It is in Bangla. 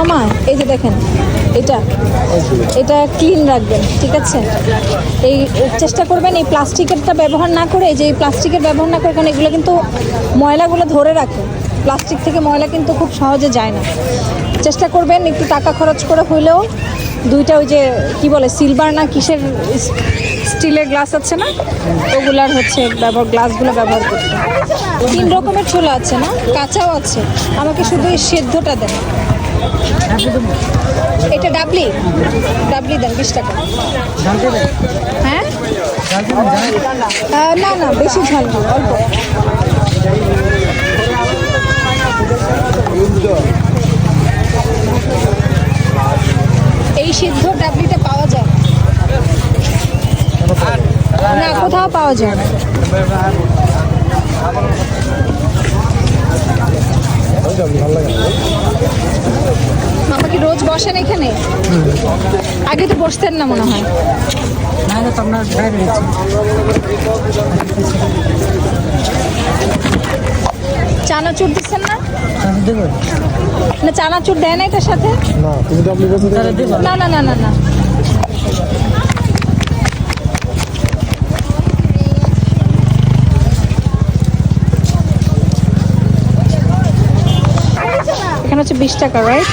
মামা এই যে দেখেন এটা এটা ক্লিন রাখবেন, ঠিক আছে? এই চেষ্টা করবেন এই প্লাস্টিকেরটা ব্যবহার না করে, যে এই প্লাস্টিকের ব্যবহার না করে, কারণ এগুলো কিন্তু ময়লাগুলো ধরে রাখে। প্লাস্টিক থেকে ময়লা কিন্তু খুব সহজে যায় না। চেষ্টা করবেন একটু টাকা খরচ করে হইলেও দুইটা ওই যে কি বলে সিলভার না কিসের স্টিলের গ্লাস আছে না, ওগুলার হচ্ছে গ্লাসগুলো ব্যবহার করতে। 3 রকমের ছোলা আছে না, কাঁচাও আছে। আমাকে শুধু এই সেদ্ধটা দেন। এটা ডাবলি ডাবলি দেন 20 টাকা। হ্যাঁ না না বেশি ঝাল না, অল্প। এই সিদ্ধ ডাবলিটা পাওয়া যায় না, কোথাও পাওয়া যায় না। মামা কি রোজ বসেন এখানে? আগে তো বসতেন না মনে হয়। চানাচুর দিচ্ছেন না? না চানাচুর দেয় না এটার সাথে? না না না না না। এখানে হচ্ছে 20 টাকা, রাইট?